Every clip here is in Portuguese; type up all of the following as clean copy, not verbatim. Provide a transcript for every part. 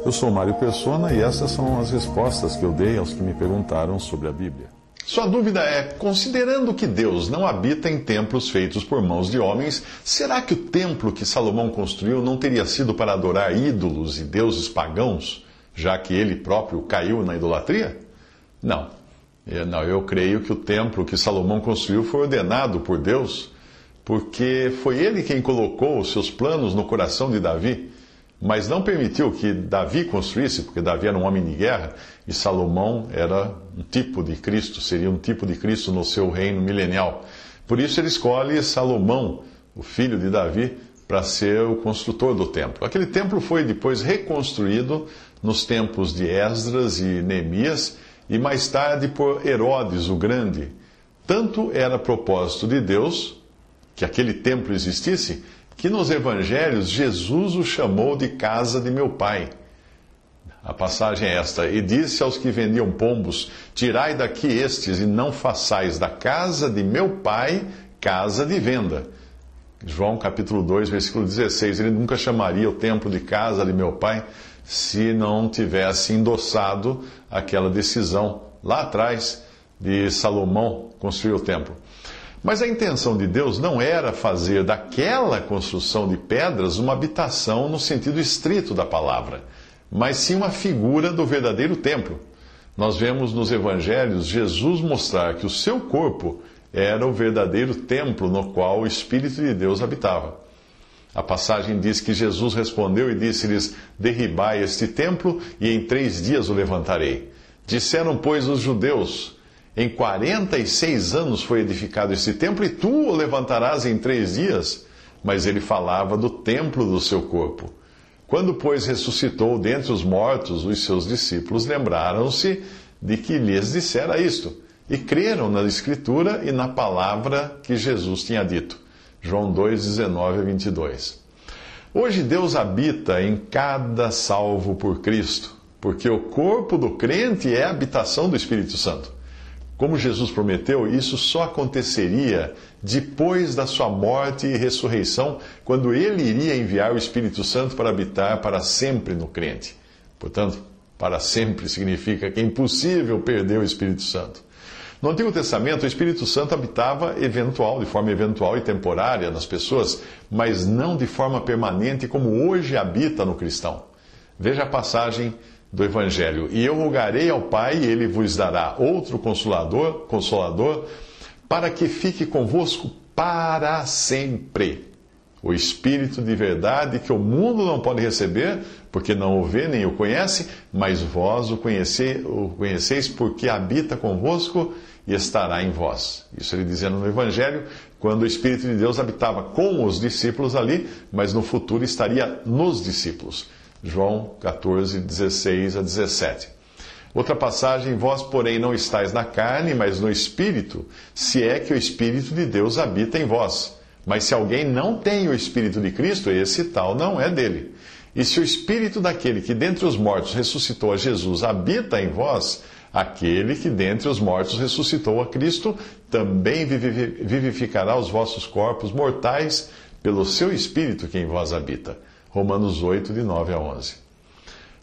Eu sou Mário Persona e essas são as respostas que eu dei aos que me perguntaram sobre a Bíblia. Sua dúvida é, considerando que Deus não habita em templos feitos por mãos de homens, será que o templo que Salomão construiu não teria sido para adorar ídolos e deuses pagãos, já que ele próprio caiu na idolatria? Não, eu creio que o templo que Salomão construiu foi ordenado por Deus, porque foi ele quem colocou os seus planos no coração de Davi, mas não permitiu que Davi construísse, porque Davi era um homem de guerra e Salomão era um tipo de Cristo, seria um tipo de Cristo no seu reino milenial. Por isso ele escolhe Salomão, o filho de Davi, para ser o construtor do templo. Aquele templo foi depois reconstruído nos tempos de Esdras e Neemias e mais tarde por Herodes o Grande. Tanto era propósito de Deus que aquele templo existisse, que nos evangelhos Jesus o chamou de casa de meu pai. A passagem é esta: e disse aos que vendiam pombos: tirai daqui estes, e não façais da casa de meu pai casa de venda. João capítulo 2, versículo 16. Ele nunca chamaria o templo de casa de meu pai se não tivesse endossado aquela decisão lá atrás de Salomão construir o templo. Mas a intenção de Deus não era fazer daquela construção de pedras uma habitação no sentido estrito da palavra, mas sim uma figura do verdadeiro templo. Nós vemos nos evangelhos Jesus mostrar que o seu corpo era o verdadeiro templo no qual o Espírito de Deus habitava. A passagem diz que Jesus respondeu e disse-lhes: derribai este templo e em 3 dias o levantarei. Disseram, pois, os judeus: em 46 anos foi edificado este templo, e tu o levantarás em 3 dias? Mas ele falava do templo do seu corpo. Quando, pois, ressuscitou dentre os mortos, os seus discípulos lembraram-se de que lhes dissera isto, e creram na Escritura e na palavra que Jesus tinha dito. João 2, 19 a 22. Hoje Deus habita em cada salvo por Cristo, porque o corpo do crente é a habitação do Espírito Santo. Como Jesus prometeu, isso só aconteceria depois da sua morte e ressurreição, quando ele iria enviar o Espírito Santo para habitar para sempre no crente. Portanto, para sempre significa que é impossível perder o Espírito Santo. No Antigo Testamento, o Espírito Santo habitava de forma eventual e temporária nas pessoas, mas não de forma permanente como hoje habita no cristão. Veja a passagem do Evangelho: e eu rogarei ao Pai, e ele vos dará outro consolador, para que fique convosco para sempre. O Espírito de verdade, que o mundo não pode receber, porque não o vê nem o conhece, mas vós o conheceis, porque habita convosco e estará em vós. Isso ele dizendo no Evangelho, quando o Espírito de Deus habitava com os discípulos ali, mas no futuro estaria nos discípulos. João 14, 16 a 17. Outra passagem: vós, porém, não estáis na carne, mas no Espírito, se é que o Espírito de Deus habita em vós. Mas se alguém não tem o Espírito de Cristo, esse tal não é dele. E se o Espírito daquele que dentre os mortos ressuscitou a Jesus habita em vós, aquele que dentre os mortos ressuscitou a Cristo também vivificará os vossos corpos mortais pelo seu Espírito que em vós habita. Romanos 8, de 9 a 11.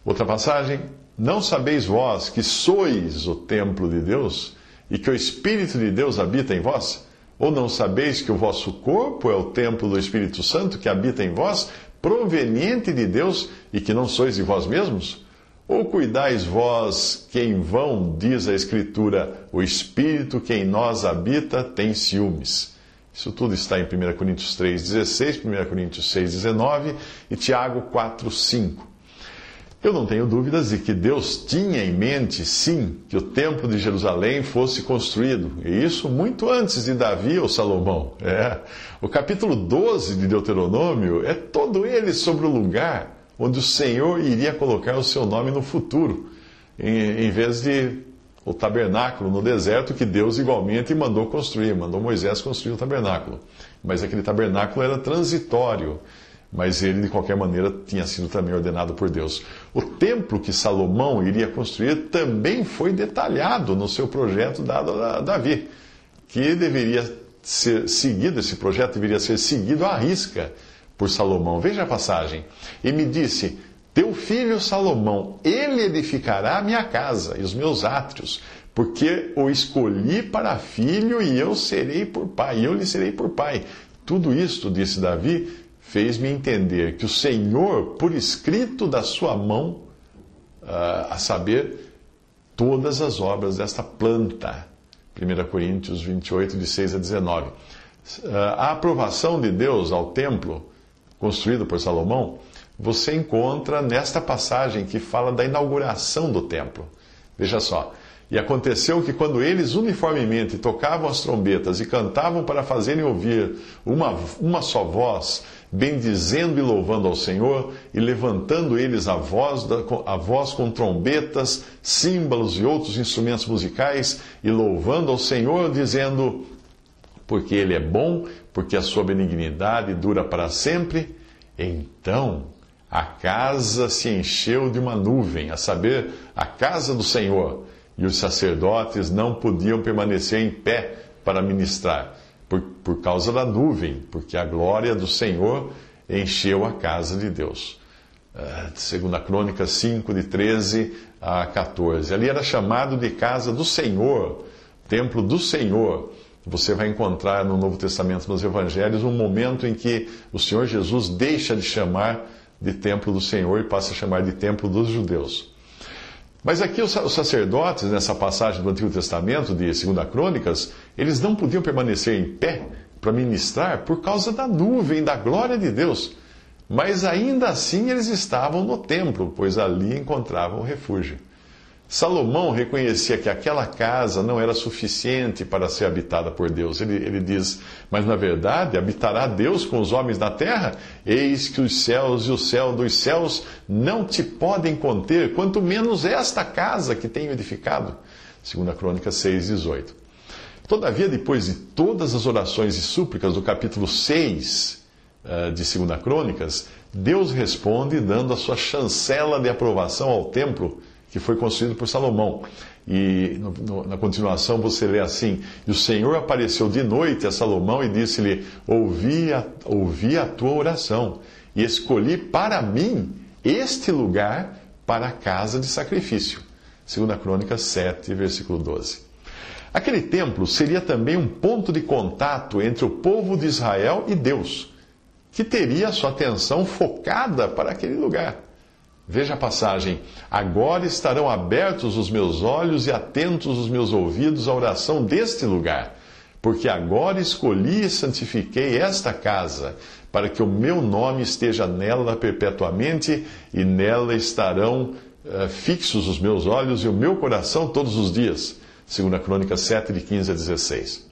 Outra passagem: não sabeis vós que sois o templo de Deus e que o Espírito de Deus habita em vós? Ou não sabeis que o vosso corpo é o templo do Espírito Santo que habita em vós, proveniente de Deus, e que não sois de vós mesmos? Ou cuidais vós que em vão, diz a Escritura, o Espírito que em nós habita tem ciúmes? Isso tudo está em 1 Coríntios 3,16, 1 Coríntios 6,19 e Tiago 4,5. Eu não tenho dúvidas de que Deus tinha em mente, sim, que o templo de Jerusalém fosse construído. E isso muito antes de Davi ou Salomão. O capítulo 12 de Deuteronômio é todo ele sobre o lugar onde o Senhor iria colocar o seu nome no futuro, em vez de o tabernáculo no deserto, que Deus igualmente mandou Moisés construir o tabernáculo. Mas aquele tabernáculo era transitório, mas ele, de qualquer maneira, tinha sido também ordenado por Deus. O templo que Salomão iria construir também foi detalhado no seu projeto dado a Davi, que deveria ser seguido, esse projeto deveria ser seguido à risca, por Salomão. Veja a passagem. E me disse: teu filho Salomão, ele edificará a minha casa e os meus átrios, porque o escolhi para filho e eu serei por pai, e eu lhe serei por pai. Tudo isto, disse Davi, fez-me entender que o Senhor, por escrito da sua mão, a saber, todas as obras desta planta. 1 Coríntios 28, de 6 a 19. A aprovação de Deus ao templo, construído por Salomão, você encontra nesta passagem que fala da inauguração do templo. Veja só. E aconteceu que quando eles uniformemente tocavam as trombetas e cantavam para fazerem ouvir uma só voz, bendizendo e louvando ao Senhor, e levantando eles a voz com trombetas, símbolos e outros instrumentos musicais, e louvando ao Senhor, dizendo: porque Ele é bom, porque a sua benignidade dura para sempre. Então a casa se encheu de uma nuvem, a saber, a casa do Senhor, e os sacerdotes não podiam permanecer em pé para ministrar, por causa da nuvem, porque a glória do Senhor encheu a casa de Deus. 2 Crônicas 5, de 13 a 14. Ali era chamado de casa do Senhor, templo do Senhor. Você vai encontrar no Novo Testamento, nos Evangelhos, um momento em que o Senhor Jesus deixa de chamar de templo do Senhor e passa a chamar de templo dos judeus. Mas aqui os sacerdotes, nessa passagem do Antigo Testamento, de 2 Crônicas, eles não podiam permanecer em pé para ministrar por causa da nuvem da glória de Deus. Mas ainda assim eles estavam no templo, pois ali encontravam refúgio. Salomão reconhecia que aquela casa não era suficiente para ser habitada por Deus. Ele diz: mas na verdade habitará Deus com os homens na terra? Eis que os céus e o céu dos céus não te podem conter, quanto menos esta casa que tenho edificado. 2 Crônicas 6, 18. Todavia, depois de todas as orações e súplicas do capítulo 6 de 2 Crônicas, Deus responde dando a sua chancela de aprovação ao templo que foi construído por Salomão. E na continuação você lê assim: e o Senhor apareceu de noite a Salomão e disse-lhe: ouvi a tua oração e escolhi para mim este lugar para a casa de sacrifício. 2 Crônicas 7, versículo 12. Aquele templo seria também um ponto de contato entre o povo de Israel e Deus, que teria a sua atenção focada para aquele lugar. Veja a passagem: agora estarão abertos os meus olhos e atentos os meus ouvidos à oração deste lugar, porque agora escolhi e santifiquei esta casa, para que o meu nome esteja nela perpetuamente, e nela estarão fixos os meus olhos e o meu coração todos os dias. 2 Crônicas 7, de 15 a 16.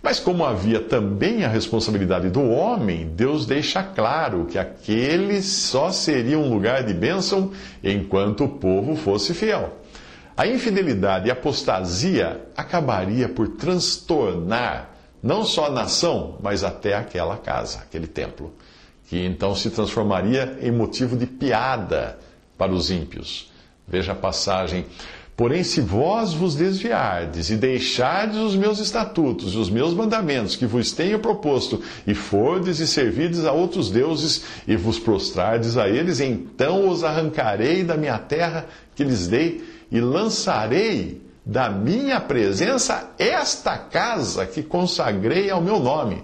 Mas como havia também a responsabilidade do homem, Deus deixa claro que aquele só seria um lugar de bênção enquanto o povo fosse fiel. A infidelidade e a apostasia acabaria por transtornar não só a nação, mas até aquela casa, aquele templo, que então se transformaria em motivo de piada para os ímpios. Veja a passagem: porém, se vós vos desviardes e deixardes os meus estatutos e os meus mandamentos que vos tenho proposto, e fordes e servirdes a outros deuses, e vos prostrardes a eles, então os arrancarei da minha terra que lhes dei, e lançarei da minha presença esta casa que consagrei ao meu nome,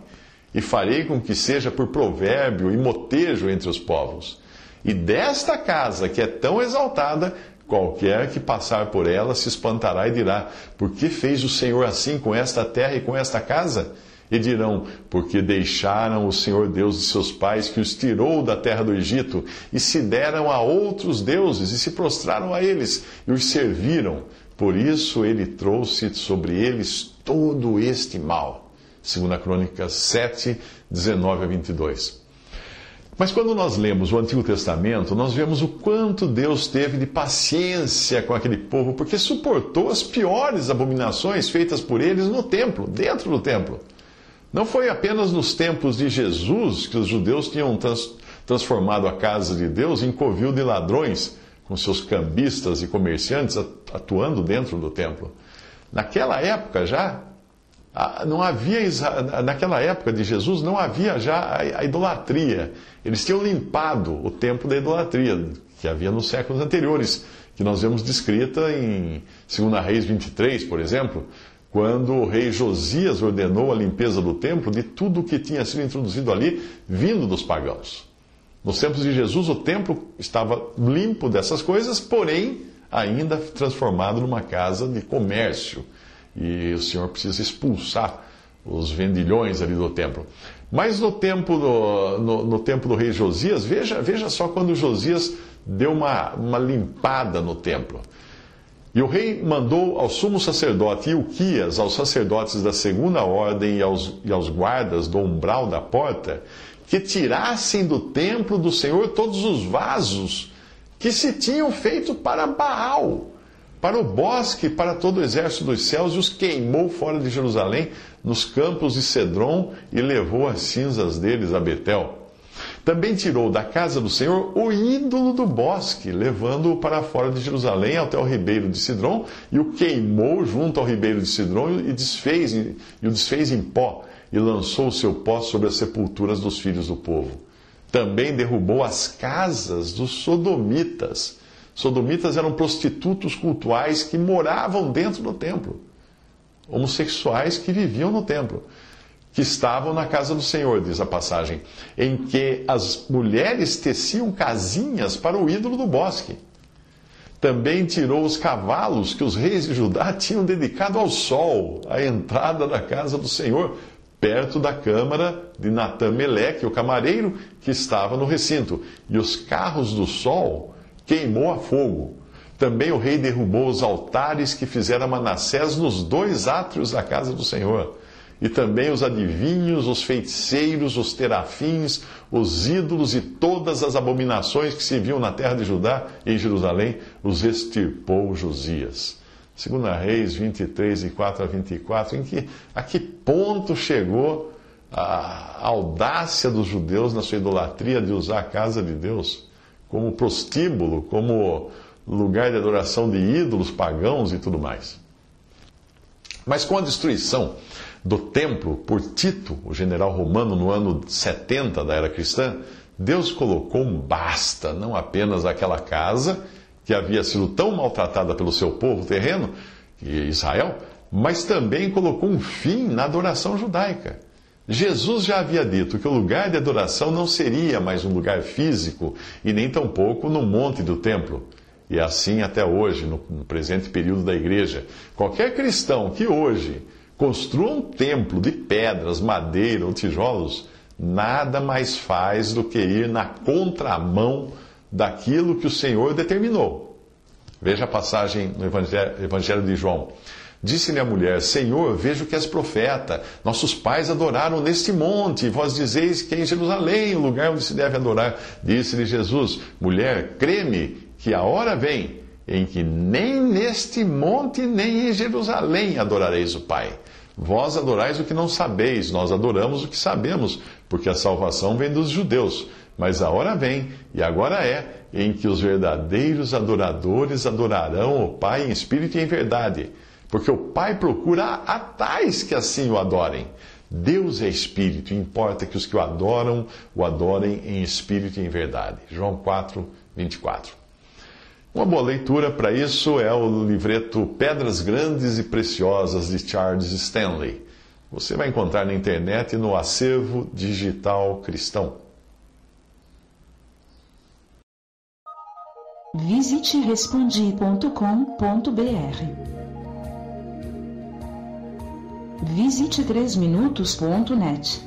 e farei com que seja por provérbio e motejo entre os povos. E desta casa que é tão exaltada, qualquer que passar por ela se espantará e dirá: por que fez o Senhor assim com esta terra e com esta casa? E dirão: porque deixaram o Senhor Deus de seus pais, que os tirou da terra do Egito, e se deram a outros deuses, e se prostraram a eles, e os serviram. Por isso ele trouxe sobre eles todo este mal. 2 Crônicas 7, 19 a 22. Mas quando nós lemos o Antigo Testamento, nós vemos o quanto Deus teve de paciência com aquele povo, porque suportou as piores abominações feitas por eles no templo, dentro do templo. Não foi apenas nos tempos de Jesus que os judeus tinham transformado a casa de Deus em covil de ladrões, com seus cambistas e comerciantes atuando dentro do templo. Naquela época já, Não havia, naquela época de Jesus, não havia já a idolatria. Eles tinham limpado o templo da idolatria, que havia nos séculos anteriores, que nós vemos descrita em 2 Reis 23, por exemplo, quando o rei Josias ordenou a limpeza do templo de tudo o que tinha sido introduzido ali, vindo dos pagãos. Nos tempos de Jesus, o templo estava limpo dessas coisas, porém, ainda transformado numa casa de comércio. E o Senhor precisa expulsar os vendilhões ali do templo. Mas no tempo do rei Josias, veja só quando Josias deu uma limpada no templo. E o rei mandou ao sumo sacerdote Ilquias, aos sacerdotes da segunda ordem e aos guardas do umbral da porta, que tirassem do templo do Senhor todos os vasos que se tinham feito para Baal, para o bosque, para todo o exército dos céus, e os queimou fora de Jerusalém, nos campos de Cedron, e levou as cinzas deles a Betel. Também tirou da casa do Senhor o ídolo do bosque, levando-o para fora de Jerusalém até o ribeiro de Cedron, e o queimou junto ao ribeiro de Cedron e o desfez em pó, e lançou o seu pó sobre as sepulturas dos filhos do povo. Também derrubou as casas dos sodomitas. Sodomitas eram prostitutos cultuais que moravam dentro do templo. Homossexuais que viviam no templo, que estavam na casa do Senhor, diz a passagem, em que as mulheres teciam casinhas para o ídolo do bosque. Também tirou os cavalos que os reis de Judá tinham dedicado ao sol, à entrada da casa do Senhor, perto da câmara de Natã-Meleque, o camareiro, que estava no recinto. E os carros do sol queimou a fogo. Também o rei derrubou os altares que fizera Manassés nos 2 átrios da casa do Senhor. E também os adivinhos, os feiticeiros, os terafins, os ídolos e todas as abominações que se viam na terra de Judá e em Jerusalém, os extirpou Josias. 2 Reis 23, de 4 a 24, a que ponto chegou a audácia dos judeus na sua idolatria de usar a casa de Deus como prostíbulo, como lugar de adoração de ídolos pagãos e tudo mais. Mas com a destruição do templo por Tito, o general romano, no ano 70 da era cristã, Deus colocou um basta, não apenas àquela casa que havia sido tão maltratada pelo seu povo terreno, Israel, mas também colocou um fim na adoração judaica. Jesus já havia dito que o lugar de adoração não seria mais um lugar físico e nem tampouco no monte do templo. E é assim até hoje, no presente período da igreja. Qualquer cristão que hoje construa um templo de pedras, madeira ou tijolos, nada mais faz do que ir na contramão daquilo que o Senhor determinou. Veja a passagem no Evangelho de João. Disse-lhe a mulher: Senhor, vejo que és profeta. Nossos pais adoraram neste monte, e vós dizeis que é em Jerusalém o lugar onde se deve adorar. Disse-lhe Jesus: Mulher, crê-me que a hora vem em que nem neste monte nem em Jerusalém adorareis o Pai. Vós adorais o que não sabeis, nós adoramos o que sabemos, porque a salvação vem dos judeus. Mas a hora vem, e agora é, em que os verdadeiros adoradores adorarão o Pai em espírito e em verdade. Porque o Pai procura a tais que assim o adorem. Deus é espírito, e importa que os que o adorem em espírito e em verdade. João 4, 24. Uma boa leitura para isso é o livreto Pedras Grandes e Preciosas, de Charles Stanley. Você vai encontrar na internet e no Acervo Digital Cristão. Visite respondi.com.br. Visite 3minutos.net.